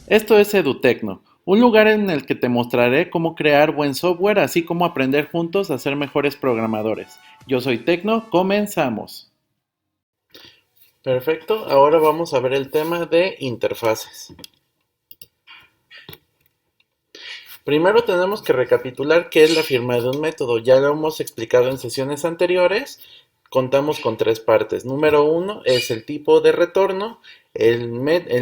Esto es EduTecno, un lugar en el que te mostraré cómo crear buen software, así como aprender juntos a ser mejores programadores. Yo soy Tecno, comenzamos. Perfecto, ahora vamos a ver el tema de interfaces. Primero tenemos que recapitular qué es la firma de un método. Ya lo hemos explicado en sesiones anteriores. Contamos con tres partes. Número uno es el tipo de retorno, el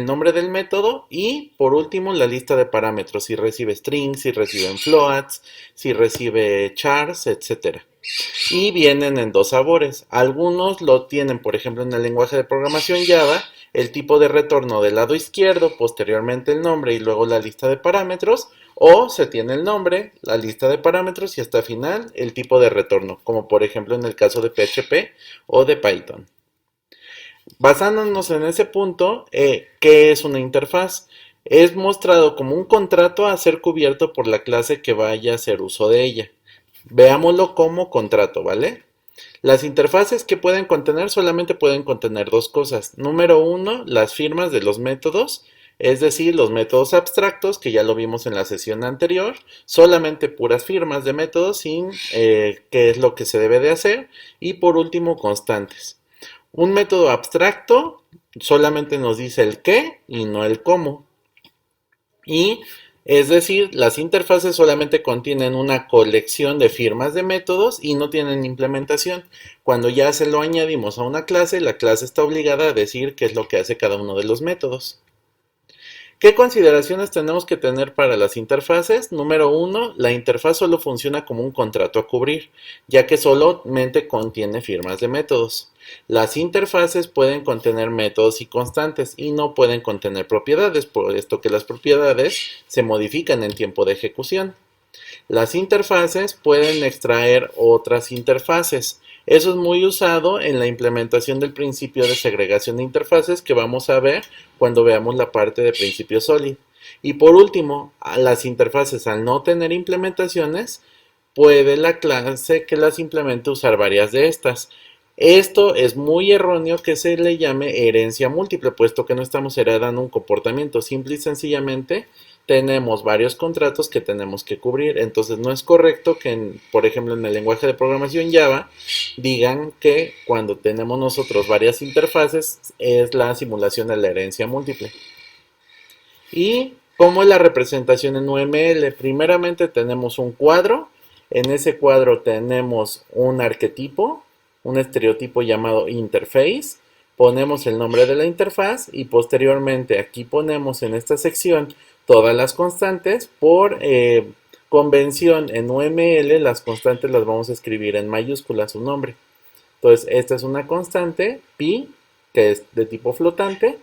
nombre del método y por último la lista de parámetros. Si recibe strings, si reciben floats, si recibe chars, etcétera. Y vienen en dos sabores. Algunos lo tienen, por ejemplo, en el lenguaje de programación Java, el tipo de retorno del lado izquierdo, posteriormente el nombre y luego la lista de parámetros, o se tiene el nombre, la lista de parámetros y hasta el final el tipo de retorno, como por ejemplo en el caso de PHP o de Python. Basándonos en ese punto, ¿qué es una interfaz? Es mostrado como un contrato a ser cubierto por la clase que vaya a hacer uso de ella. Veámoslo como contrato, ¿vale? Las interfaces que pueden contener solamente pueden contener dos cosas. Número uno, las firmas de los métodos, es decir, los métodos abstractos, que ya lo vimos en la sesión anterior, solamente puras firmas de métodos sin qué es lo que se debe de hacer. Y por último, constantes. Un método abstracto solamente nos dice el qué y no el cómo. Y es decir, las interfaces solamente contienen una colección de firmas de métodos y no tienen implementación. Cuando ya se lo añadimos a una clase, la clase está obligada a decir qué es lo que hace cada uno de los métodos. ¿Qué consideraciones tenemos que tener para las interfaces? Número uno, la interfaz solo funciona como un contrato a cubrir, ya que solamente contiene firmas de métodos. Las interfaces pueden contener métodos y constantes y no pueden contener propiedades, por esto que las propiedades se modifican en tiempo de ejecución. Las interfaces pueden extraer otras interfaces. Eso es muy usado en la implementación del principio de segregación de interfaces que vamos a ver cuando veamos la parte de principio SOLID. Y por último, a las interfaces al no tener implementaciones, puede la clase que las implemente usar varias de estas. Esto es muy erróneo que se le llame herencia múltiple, puesto que no estamos heredando un comportamiento, simple y sencillamente tenemos varios contratos que tenemos que cubrir. Entonces no es correcto que, por ejemplo, en el lenguaje de programación Java, digan que cuando tenemos nosotros varias interfaces es la simulación de la herencia múltiple. ¿Y cómo es la representación en UML? Primeramente tenemos un cuadro. En ese cuadro tenemos un arquetipo, un estereotipo llamado interface. Ponemos el nombre de la interfaz y posteriormente aquí ponemos en esta sección todas las constantes. Por convención en UML, las constantes las vamos a escribir en mayúsculas su nombre. Entonces, esta es una constante, pi, que es de tipo flotante,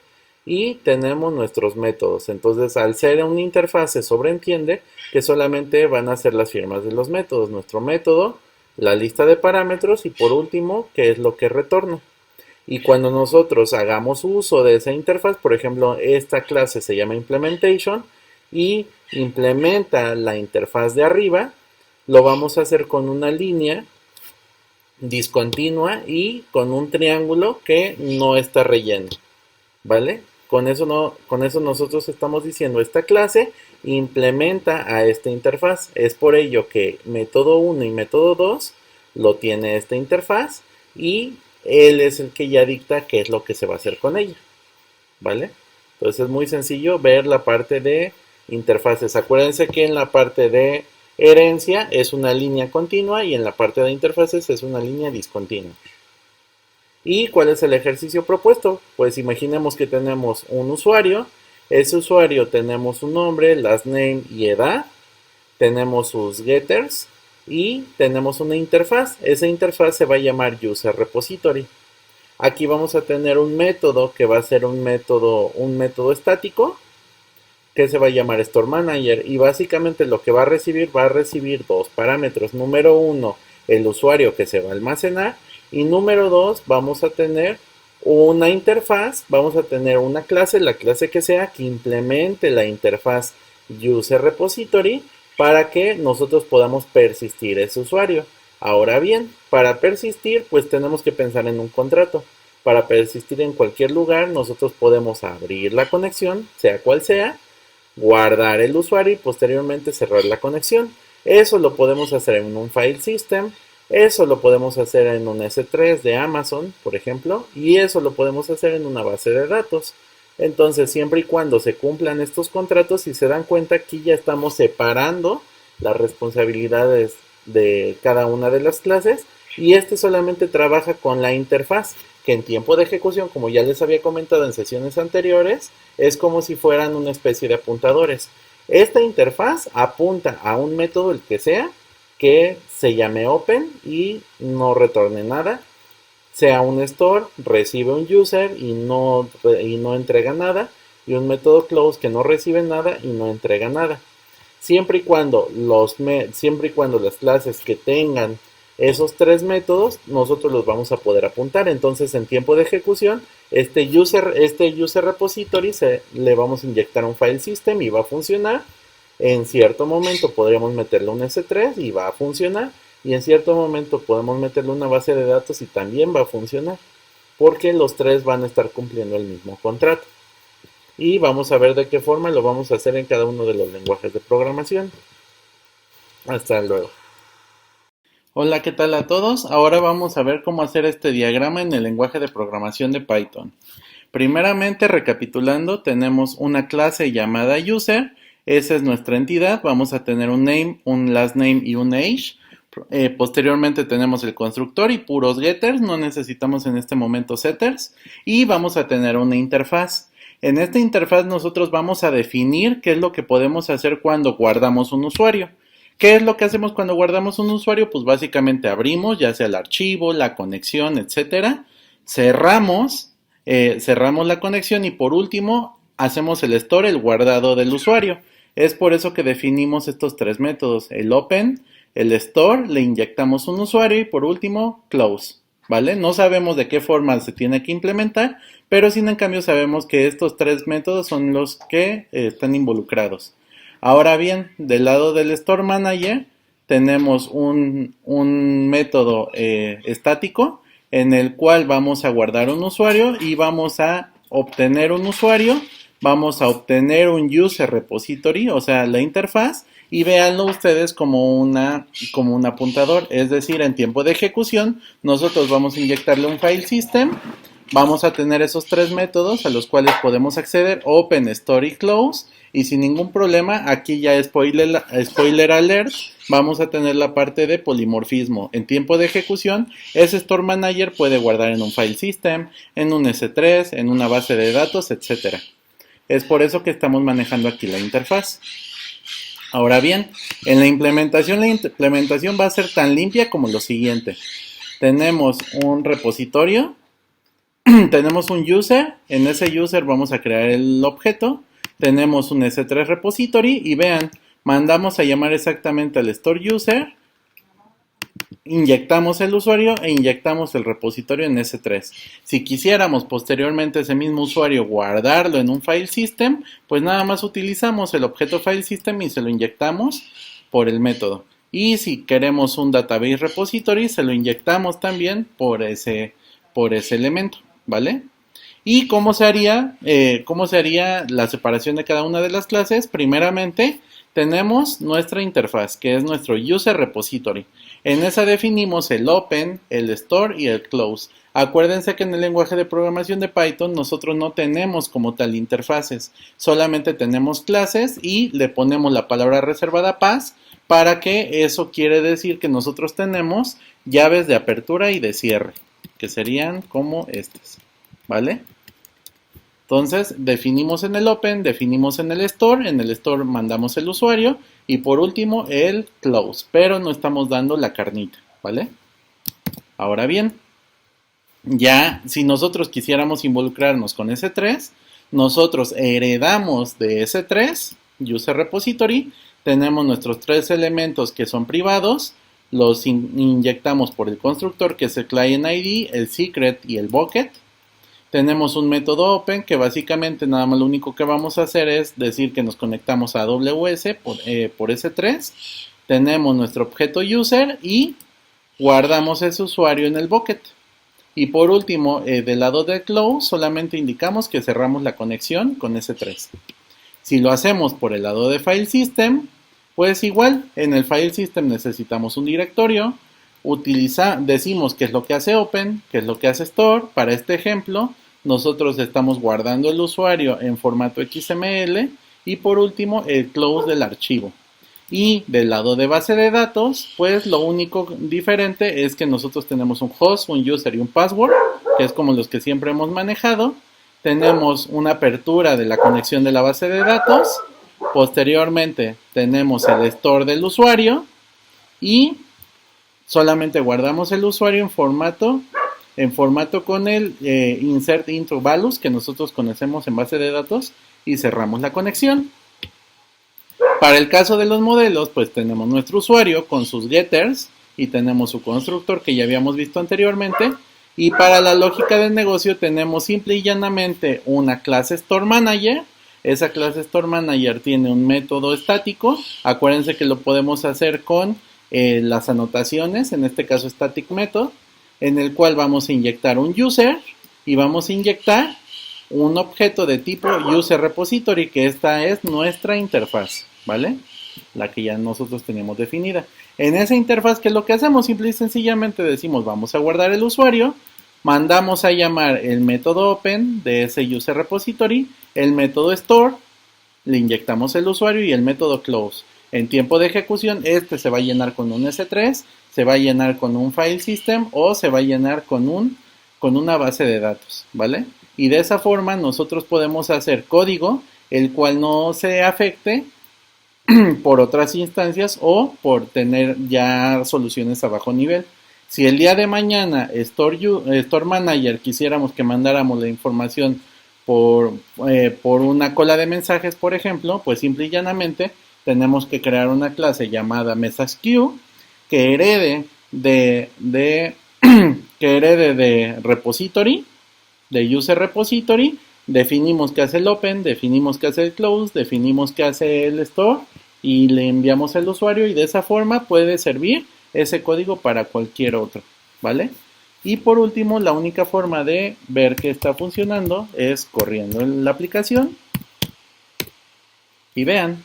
y tenemos nuestros métodos. Entonces, al ser una interfaz, se sobreentiende que solamente van a ser las firmas de los métodos. Nuestro método, la lista de parámetros y por último, qué es lo que retorna. Y cuando nosotros hagamos uso de esa interfaz, por ejemplo, esta clase se llama implementation y implementa la interfaz de arriba, lo vamos a hacer con una línea discontinua y con un triángulo que no está relleno, ¿vale? Con eso, no, con eso nosotros estamos diciendo esta clase implementa a esta interfaz. Es por ello que método 1 y método 2 lo tiene esta interfaz y él es el que ya dicta qué es lo que se va a hacer con ella, ¿vale? Entonces es muy sencillo ver la parte de interfaces. Acuérdense que en la parte de herencia es una línea continua y en la parte de interfaces es una línea discontinua. ¿Y cuál es el ejercicio propuesto? Pues imaginemos que tenemos un usuario. Ese usuario tenemos un nombre, last name y edad. Tenemos sus getters y tenemos una interfaz. Esa interfaz se va a llamar user repository. Aquí vamos a tener un método que va a ser un método estático que se va a llamar Store Manager y básicamente lo que va a recibir dos parámetros. Número uno, el usuario que se va a almacenar y número dos, vamos a tener una interfaz, vamos a tener una clase, la clase que sea, que implemente la interfaz User Repository para que nosotros podamos persistir ese usuario. Ahora bien, para persistir, pues tenemos que pensar en un contrato. Para persistir en cualquier lugar, nosotros podemos abrir la conexión, sea cual sea, guardar el usuario y posteriormente cerrar la conexión. Eso lo podemos hacer en un file system, eso lo podemos hacer en un S3 de Amazon, por ejemplo, y eso lo podemos hacer en una base de datos. Entonces, siempre y cuando se cumplan estos contratos, si se dan cuenta, aquí ya estamos separando las responsabilidades de cada una de las clases y este solamente trabaja con la interfaz, que en tiempo de ejecución, como ya les había comentado en sesiones anteriores, es como si fueran una especie de apuntadores. Esta interfaz apunta a un método, el que sea, que se llame open y no retorne nada, sea un store, recibe un user y no entrega nada, y un método close que no recibe nada y no entrega nada. Siempre y cuando las clases que tengan esos tres métodos, nosotros los vamos a poder apuntar. Entonces, en tiempo de ejecución, este user repository le vamos a inyectar un file system y va a funcionar. En cierto momento podríamos meterle un S3 y va a funcionar. Y en cierto momento podemos meterle una base de datos y también va a funcionar. Porque los tres van a estar cumpliendo el mismo contrato. Y vamos a ver de qué forma lo vamos a hacer en cada uno de los lenguajes de programación. Hasta luego. Hola, ¿qué tal a todos? Ahora vamos a ver cómo hacer este diagrama en el lenguaje de programación de Python. Primeramente, recapitulando, tenemos una clase llamada user. Esa es nuestra entidad. Vamos a tener un name, un last name y un age. Posteriormente tenemos el constructor y puros getters. No necesitamos en este momento setters. Y vamos a tener una interfaz. En esta interfaz nosotros vamos a definir qué es lo que podemos hacer cuando guardamos un usuario. ¿Qué es lo que hacemos cuando guardamos un usuario? Pues básicamente abrimos ya sea el archivo, la conexión, etcétera. Cerramos la conexión y por último hacemos el store, el guardado del usuario. Es por eso que definimos estos tres métodos, el open, el store, le inyectamos un usuario y por último close. ¿Vale? No sabemos de qué forma se tiene que implementar, pero sin en cambio sabemos que estos tres métodos son los que están involucrados. Ahora bien, del lado del Store Manager tenemos un método estático en el cual vamos a guardar un usuario y vamos a obtener un usuario, vamos a obtener un user repository, o sea, la interfaz, y véanlo ustedes como un apuntador, es decir, en tiempo de ejecución nosotros vamos a inyectarle un file system, vamos a tener esos tres métodos a los cuales podemos acceder, open, store y close, y sin ningún problema, aquí ya spoiler alert, vamos a tener la parte de polimorfismo. En tiempo de ejecución, ese Store Manager puede guardar en un file system, en un S3, en una base de datos, etc. Es por eso que estamos manejando aquí la interfaz. Ahora bien, en la implementación va a ser tan limpia como lo siguiente. Tenemos un repositorio, tenemos un user, en ese user vamos a crear el objeto, tenemos un S3 repository y vean, mandamos a llamar exactamente al store user, inyectamos el usuario e inyectamos el repositorio en S3. Si quisiéramos posteriormente ese mismo usuario guardarlo en un file system, pues nada más utilizamos el objeto file system y se lo inyectamos por el método. Y si queremos un database repository, se lo inyectamos también por ese elemento, ¿vale? ¿Y cómo se haría la separación de cada una de las clases? Primeramente, tenemos nuestra interfaz, que es nuestro user repository. En esa definimos el open, el store y el close. Acuérdense que en el lenguaje de programación de Python nosotros no tenemos como tal interfaces, solamente tenemos clases y le ponemos la palabra reservada pass para que eso quiere decir que nosotros tenemos llaves de apertura y de cierre, que serían como estas, ¿vale? Entonces definimos en el open, definimos en el store mandamos el usuario y por último el close, pero no estamos dando la carnita, ¿vale? Ahora bien, ya si nosotros quisiéramos involucrarnos con S3, nosotros heredamos de S3, user repository, tenemos nuestros tres elementos que son privados, los inyectamos por el constructor que es el client ID, el secret y el bucket. Tenemos un método open que básicamente nada más lo único que vamos a hacer es decir que nos conectamos a AWS por S3. Tenemos nuestro objeto user y guardamos ese usuario en el bucket. Y por último, del lado de close solamente indicamos que cerramos la conexión con S3. Si lo hacemos por el lado de File System, pues igual, en el File System necesitamos un directorio, decimos qué es lo que hace Open, qué es lo que hace Store. Para este ejemplo, nosotros estamos guardando el usuario en formato XML y por último el close del archivo. Y del lado de base de datos, pues lo único diferente es que nosotros tenemos un host, un user y un password, que es como los que siempre hemos manejado. Tenemos una apertura de la conexión de la base de datos. Posteriormente tenemos el store del usuario y solamente guardamos el usuario en formato con el insert into values que nosotros conocemos en base de datos y cerramos la conexión. Para el caso de los modelos, pues tenemos nuestro usuario con sus getters y tenemos su constructor que ya habíamos visto anteriormente. Y para la lógica del negocio tenemos simple y llanamente una clase Store Manager. Esa clase Store Manager tiene un método estático. Acuérdense que lo podemos hacer con las anotaciones, en este caso static method, en el cual vamos a inyectar un user y vamos a inyectar un objeto de tipo user repository, que esta es nuestra interfaz, ¿vale? La que ya nosotros tenemos definida. En esa interfaz, ¿qué es lo que hacemos? Simple y sencillamente decimos, vamos a guardar el usuario, mandamos a llamar el método open de ese user repository, el método store, le inyectamos el usuario y el método close. En tiempo de ejecución, este se va a llenar con un S3, se va a llenar con un file system o se va a llenar con una base de datos, ¿vale? Y de esa forma nosotros podemos hacer código el cual no se afecte por otras instancias o por tener ya soluciones a bajo nivel. Si el día de mañana Store Manager quisiéramos que mandáramos la información por una cola de mensajes, por ejemplo, pues simple y llanamente tenemos que crear una clase llamada MessageQueue que herede de repository, de user repository. Definimos qué hace el open, definimos qué hace el close, definimos qué hace el store y le enviamos al usuario y de esa forma puede servir ese código para cualquier otro, ¿vale? Y por último, la única forma de ver que está funcionando es corriendo en la aplicación y vean,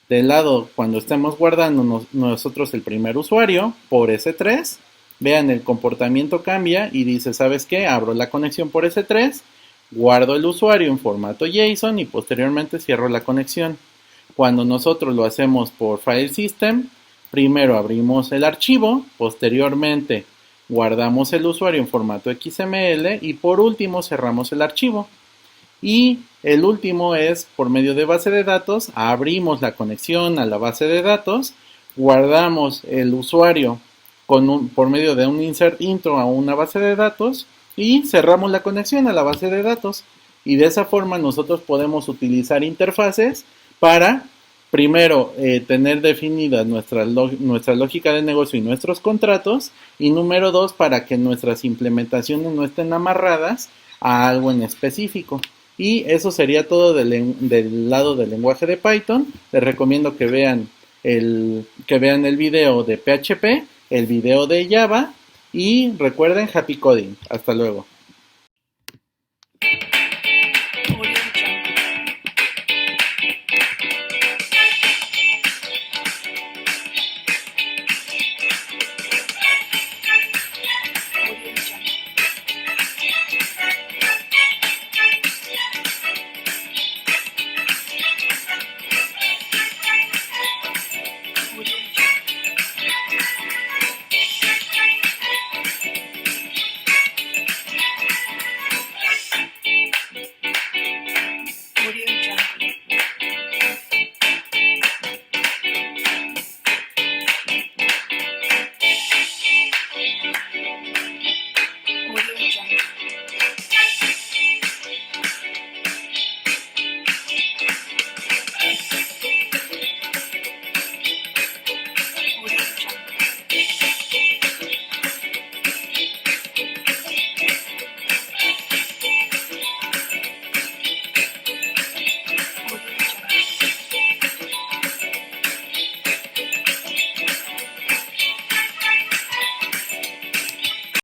del lado cuando estemos guardando nosotros el primer usuario por S3, vean el comportamiento cambia y dice, ¿sabes qué? Abro la conexión por S3, guardo el usuario en formato JSON y posteriormente cierro la conexión. Cuando nosotros lo hacemos por File System, primero abrimos el archivo, posteriormente guardamos el usuario en formato XML y por último cerramos el archivo. Y el último es por medio de base de datos, abrimos la conexión a la base de datos, guardamos el usuario por medio de un insert intro a una base de datos y cerramos la conexión a la base de datos. Y de esa forma nosotros podemos utilizar interfaces para, primero, tener definida nuestra lógica de negocio y nuestros contratos. Y número 2, para que nuestras implementaciones no estén amarradas a algo en específico. Y eso sería todo del lado del lenguaje de Python. Les recomiendo que vean el video de PHP, el video de Java y recuerden Happy Coding. Hasta luego.